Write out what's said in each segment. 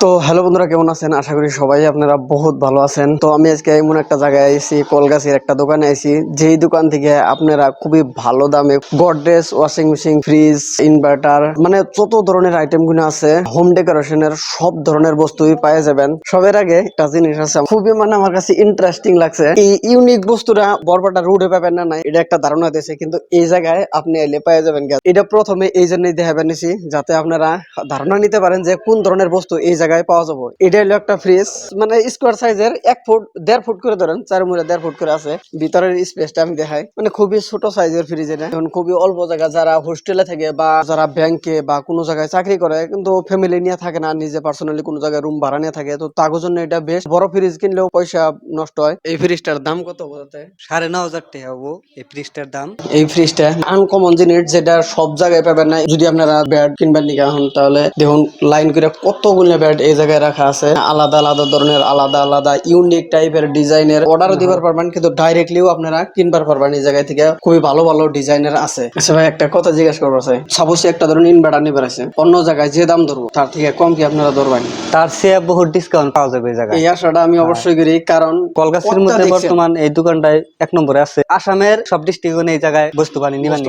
তো হ্যালো বন্ধুরা, কেমন আছেন? আশা করি সবাই আপনারা বহুত ভালো আছেন। তো আমি আজকে এমন একটা জায়গায় আইছি, কলগাছির একটা দোকানে আইছি, যেই দোকান থেকে আপনারা খুবই ভালো দামে Godrej, washing machine, fridge, inverter, মানে যত ধরনের আইটেম গুলো আছে হোম ডেকোরেশনের সব ধরনের বস্তুই পেয়ে যাবেন। সবের আগে একটা জিনিস আছে খুবই আমার কাছে ইন্টারেস্টিং লাগছে। এই ইউনিক বস্তুটা বরবাটা রোডে পাবেন না, নাই এটা একটা ধারণা দিয়েছে, কিন্তু এই জায়গায় আপনি এলে পেয়ে যাবেন। এটা প্রথমে এই জন্যই দেখাবেন নিছি, যাতে আপনারা ধারণা নিতে পারেন যে কোন ধরনের বস্তু এই জায়গায় পাওয়া যাবে। এটা হলো একটা ফ্রিজ, মানে স্কোয়ার সাইজের 1 ফুট 1.5 ফুট করে ধরেন, 4 মুড়ে 1.5 ফুট করে আছে। ভিতরের স্পেসটা আমি দেখাই, মানে খুবই ছোট সাইজের ফ্রিজ। এটা এখন খুবই অল্প জায়গা, যারা হোস্টেলে থাকে বা যারা ব্যাংকে বা কোনো জায়গায় চাকরি করে কিন্তু ফ্যামিলি নিয়ে থাকে না, নিজে পার্সোনালি কোনো জায়গায় রুম ভাড়া নিয়ে থাকে, তো তার জন্য এটা বেশ বড় ফ্রিজ কিনলেও পয়সা নষ্ট হয়। এই ফ্রিজটার দাম কত বলতে? 9,500 টাকা হবো এই ফ্রিজটার দাম। এই ফ্রিজটা আনকমন জিনিস, যেটা সব জায়গায় পাবেন না। যদি আপনারা ব্যাট কিনবেন নিকা হন, তাহলে দেখুন লাইন করে কতগুলো ব্যাট এই জায়গায় রাখা আছে, আলাদা আলাদা ধরনের, আলাদা আলাদা ইউনিক টাইপের ডিজাইনের। অর্ডারও দিবার পারবেন, কিন্তু ডাইরেক্টলিও আপনারা কিনবার পারবেন এই জায়গা থেকে। খুবই ভালো ভালো ডিজাইনের আছে। আচ্ছা ভাই, একটা কথা জিজ্ঞেস করবো চাই, সাপোজ একটা ধরুন ইনভার্টার নিবার আছে, অন্য জায়গায় যে দাম ধরবো তার থেকে কম কি আপনারা ধরবেন? তার চেয়ে বহুত ডিসকাউন্ট পাওয়া যাবে এই জায়গায়। এই আশাটা আমি অবশ্যই করি, কারণ কলগাছির মধ্যে বর্তমান এই দোকানটায় 1 নম্বরে আছে। আসামের সব ডিস্ট্রিক্টে এই জায়গায় বস্তু বানি নিবেন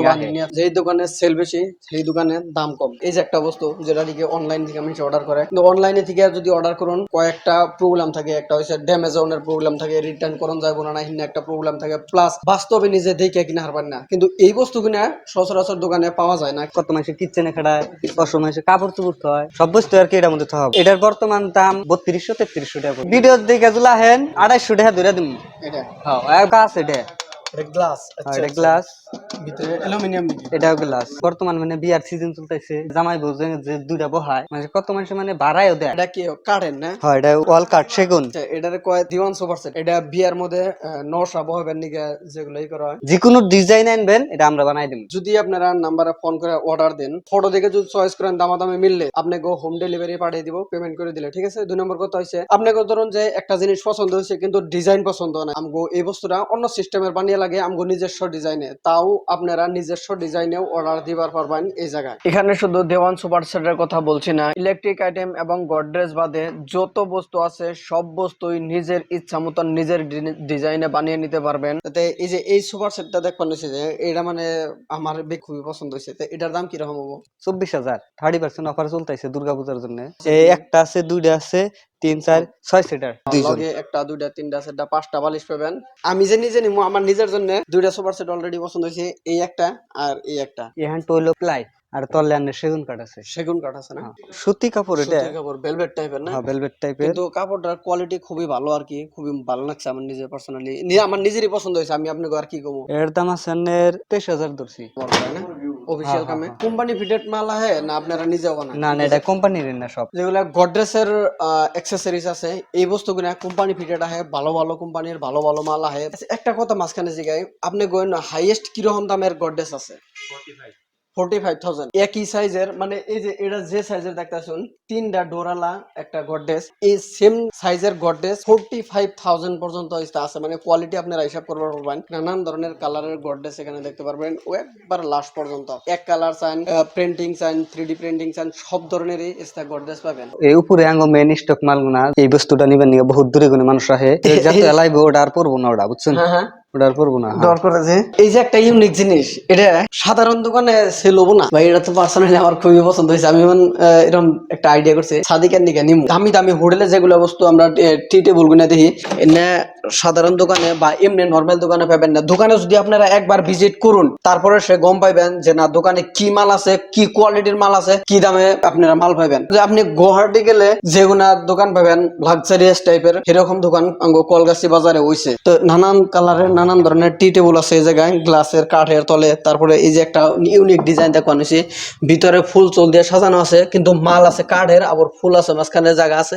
যেই দোকানে সেল বেশি সেই দোকানে দাম কম। এই যে একটা বস্তু যেটা থেকে অনলাইন থেকে আমি অর্ডার করে, কিন্তু অনলাইনে থেকে যদি অর্ডার করুন কয়েকটা প্রবলেম থাকে। একটা হচ্ছে ড্যামেজ অনের প্রবলেম থাকে, রিটার্ন করুন যাইব না, হিন্না একটা প্রবলেম থাকে, প্লাস বাস্তবে নিজে দেখে কিনা হারবেন না। কিন্তু এই বস্তু কিনা সচরাচর দোকানে পাওয়া যায় না। কত মাসে কিচেনে খাটায়, কত মাসে কাপড় চোপড় হয়, সব বস্তু আর কি এটার মধ্যে হবে। এটার বর্তমান দাম 3200-3300 টাকা। ভিডিও দেখে জুলা হেন 250 টাকা ধরে দিম। এটা হ্যাঁ কাজ এটা গ্লাস, এটা গ্লাস, ভিতরে অ্যালুমিনিয়াম। এটাও গ্লাস। বর্তমান মানে বিয়ার সিজন চলতেছে, জামাই বউ যে দুইটা বহায়, মানে কত মানুষ মানে ভাড়ায়ও দেয়। এটা কি কাঠের না? হ্যাঁ, এটা ওয়াল কাঠ, সেগুন। এটারে কয় দিওয়ান সুপার সেট। এটা বিয়ার মধ্যে নশা বহাবেন নিকে যেগুলোই করা হয়। যে কোনো ডিজাইন আনবেন এটা আমরা বানাই দিব। যদি আপনারা নাম্বারে ফোন করে অর্ডার দেন, ফটো দেখে যদি চয়েস করেন, দামাদামি মিললে আপনাকে হোম ডেলিভারি পাঠিয়ে দিব, পেমেন্ট করে দিলে। ঠিক আছে। 2 নম্বর কথা হচ্ছে, আপনাকে ধরুন যে একটা জিনিস পছন্দ হয়েছে কিন্তু ডিজাইন পছন্দ না, আমগো এই বস্তুটা অন্য সিস্টেমের বানিয়ে লাগে, আমগো নিজস্ব ডিজাইনে, তাও আপনারা নিজস্ব ডিজাইনেও অর্ডার দিবার পারবেন এই জায়গায়। এখানে শুধু দেওয়ান সুপার সেটের কথা বলছি না, ইলেকট্রিক আইটেম এবং গডরেজ বাদে যত বস্তু আছে সব বস্তুই নিজের ইচ্ছা মতন নিজের ডিজাইনে বানিয়ে নিতে পারবেন। তাতে এই যে এই সুপার সেটটা দেখবেন যে এটা মানে আমার খুবই পছন্দ হয়েছে। এটার দাম কিরকম হবো? 24,000 30% অফার চলতেছে দুর্গাপূজার জন্য। এই একটা আছে, দুইটা আছে, 3, 4, 6 সিটার, লগে একটা, দুইটা, তিনটা, চারটা, 5টা বালিশ পাবেন। আমি যে নিজে নিবো, আমার নিজের জন্য 2টা সুপার সেট অলরেডি পছন্দ হয়েছে, এই একটা আর এই একটা। এখান তো হইলো প্লাই, আর তলে আনে সেগুন কাঠ আছে। সেগুন কাঠ আছে না? সুতি কাপড়, এটা সুতির কাপড়, ভেলভেট টাইপের না? হ্যাঁ, ভেলভেট টাইপের। কিন্তু কাপড়টার কোয়ালিটি খুবই ভালো আর কি, খুবই ভালো লাগছে আমার নিজের পার্সোনালি, আমার নিজেরই পছন্দ হয়েছে। আমি আপনাকে আর কি কমু, এর দাম আছে 23,000 ধরছি। অফিশিয়াল কামে কোম্পানি ফিটেড মাল আহে না আপনারা নিজেও বানান? না না, এটা কোম্পানির না। সব যেগুলা গডরেজের অ্যাক্সেসরিজ আছে এই বস্তুগুলো কোম্পানি ফিটেড আহে, ভালো ভালো কোম্পানির ভালো ভালো মাল আহে। একটা কথা মাঝখানে জিগাই, আপনি গোয়েন হাইয়েস্ট কিরকম দামের গডরেজ আছে? 45,000 একই সাইজের, মানে এই যে এটা যে সাইজের দেখতেছেন, 3টা ডোরালা একটা গডরেজ, এই সেম সাইজের গডরেজ 45,000 পর্যন্ত আছে। মানে কোয়ালিটি আপনারা হিসাব করতে পারবেন। নানান ধরনের কালারের গডরেজ এখানে দেখতে পারবেন, ও একবার লাস্ট পর্যন্ত। এক কালার চান, প্রিন্টিং চান, 3D প্রিন্টিং চান, সব ধরনেরই এক্সট্রা গডরেজ পাবেন। এই উপরে আঙ্গ মেন স্টক মালগুনা, এই বস্তুটা নিবেন নিয়ে বহুত দূরে গুনে মানুষ আহে, যাতে এলাইবো ওটা আর পড়বো না, ওটা বুঝছেন? হ্যাঁ, ওটা আর পড়বো না। দরকার আছে। এই যে একটা ইউনিক জিনিস, এটা সাধারণ দোকানে সেল হবো না ভাই। এটা তো পার্সোনালি আমার খুবই পছন্দ হয়েছে। আমি এরকম একটা আইডিয়া করছি, সাদিকের নিকে নিম। দামি দামি হোটেলে যেগুলো বস্তু আমরা টি টেবিল গুনা দেখি, এনে সাধারণ দোকানে বা এমনি নর্মাল দোকানে পাবেন না। দোকানে যদি আপনারা একবার ভিজিট করুন, তারপরে সে গম পাইবেন যে না, দোকানে কি মাল আছে, কি কোয়ালিটির মাল আছে, কি দামে আপনারা মাল পাইবেন। যে আপনি গুয়াহাটি গেলে যেগুনা দোকান পাবেন লাক্সারিয়াস টাইপের, এরকম দোকান কলগাছি বাজারে হইছে। তো নানান কালারের নানান ধরনের টি টেবিল আছে এই জায়গায়, গ্লাসের, কাঠের তলে। তারপরে এই যে একটা ইউনিক ডিজাইন দেখো নিছি, ভিতরে ফুল চল দিয়ে সাজানো আছে, কিন্তু মাল আছে কাঠের, আবার ফুল আছে মাঝখানে জায়গা আছে,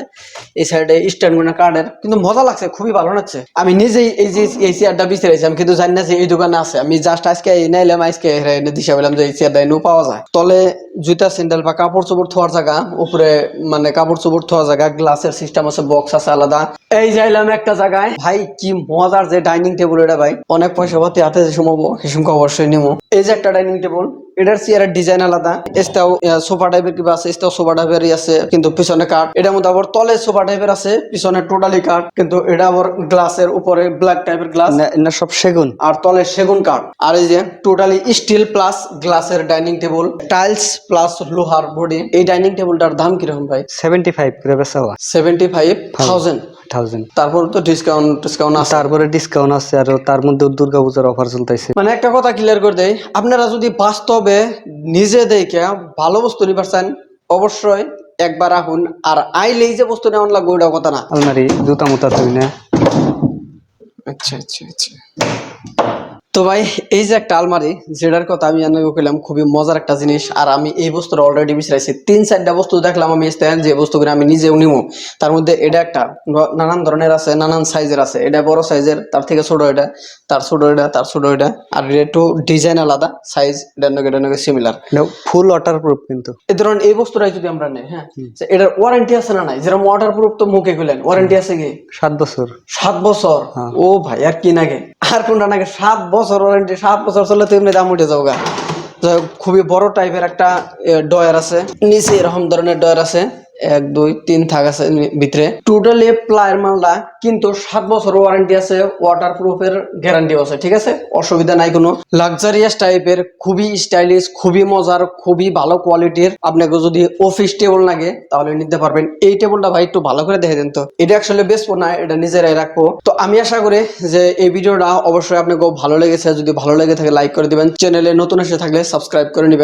এই সাইডে স্ট্যান্ড গুলো কাঠের, কিন্তু মজা লাগছে, খুবই ভালো লাগছে। আমি নিজেই এই যে এই চেয়ারটা বিচারেছি, আমি কিন্তু জানি না যে এই দোকানে আছে। আমি জাস্ট আজকে নাইলাম, আজকে দিশা পেলাম যে এই চেয়ারটা এনেও পাওয়া যায়। তলে জুতা স্যান্ডেল বা কাপড় চোপড় থোয়ার জায়গা, উপরে মানে কাপড় চোপড় থোয়ার জায়গা, গ্লাসের সিস্টেম আছে, বক্স আছে আলাদা, এই যাইলাম একটা জায়গায় ভাই, কি মজার যে ডাইনিং টেবিল এটা ভাই, অনেক পয়সা পাতি হাতে যে সমবো হিসুমকে অবশ্যই নিবো। এই যে একটা ডাইনিং টেবিল, এটার চেয়ারের ডিজাইন আলাদা, এটাও সোফা টাইপের কিবা আছে, এটাও সোফা টাইপেরই আছে কিন্তু পিছনে কাঠ। এটার মধ্যে আবার তলে সোফা টাইপের আছে, পিছনে টোটালি কাঠ, কিন্তু এটা আবার গ্লাসের উপরে ব্ল্যাক টাইপের গ্লাস না সব সেগুন। আর তলে সেগুন কাঠ। আর এই যে টোটালি স্টিল প্লাস গ্লাসের ডাইনিং টেবিল, টাইলস প্লাস লোহার বডি। এই ডাইনিং টেবিলটার দাম কিরকম ভাই? 75 করে বেচা হওয়া। 75,000। 1000। তারপর তো ডিসকাউন্ট আছে। তারপরে ডিসকাউন্ট আছে, আর তার মধ্যে দুর্গাপূজার অফার চলতেছে। মানে একটা কথা ক্লিয়ার করে দেই, আপনারা যদি বাস্তবে নিজে দেখে ভালো বস্তু নিবার চান, অবশ্যই একবার আহুন। আর আইলেই যে বস্তু নেওয়ার লাগবে ওইটা কথা না। আলমারি জুতা মুতা তুই না। আচ্ছা আচ্ছা আচ্ছা। তো ভাই, এই যে একটা আলমারি যেটার কথা আমি জানাবো কইলাম, খুবই মজার একটা জিনিস। আর আমি এই বস্তুটা অলরেডি বিছরাইছি, 3-4টা বস্তু দেখলাম আমি স্ট্যান্ড, যে বস্তুগুলো আমি নিজেও নিবো। তার মধ্যে এটা একটা, নানান ধরনের আছে, নানান সাইজের আছে। এটা বড় সাইজের, তার থেকে ছোট এটা, তার ছোট এটা, তার ছোট এটা। আর এটা একটু ডিজাইন আলাদা, সাইজ এটা নাকি সিমিলার। ফুল ওয়াটার প্রুফ কিন্তু। এই ধরুন এই বস্তুটাই যদি আমরা নেই, হ্যাঁ, এটার ওয়ারেন্টি আছে না নাই? যেরকম ওয়াটার প্রুফ তো মুখে কইলেন, ওয়ারেন্টি আছে কি? 7 বছর। 7 বছর? ও ভাই, আর কি নাগে? আর কোনটা নাকি 7 বছর ওয়ারেন্টি? 7 বছর চলে তো এমনি দাম উঠে যাও গা। খুবই বড় টাইপের একটা ডয়ার আছে, নিচে এরকম ধরনের ডয়ার আছে, 1 2 3 থাক আছে ভিতরে। টোটালি প্লায়ের মালটা কিন্তু 7 বছর ওয়ারেন্টি আছে, ওয়াটার প্রুফের গ্যারান্টি আছে, ঠিক আছে, অসুবিধা নাই কোনো। লাক্সারিয়াস টাইপের, খুবই স্টাইলিশ, খুবই মজার, খুবই ভালো কোয়ালিটির। আপনাকে যদি অফিস টেবিল লাগে তাহলে নিতে পারবেন। এই টেবিলটা ভাই একটু ভালো করে দেখে দেন তো। এটা আসলে বেচবো না, এটা নিজেরাই রাখবো। তো আমি আশা করি যে এই ভিডিওটা অবশ্যই আপনাকে ভালো লেগেছে। যদি ভালো লেগে থাকে লাইক করে দিবেন, চ্যানেলে নতুন এসে থাকলে সাবস্ক্রাইব করে নিবেন।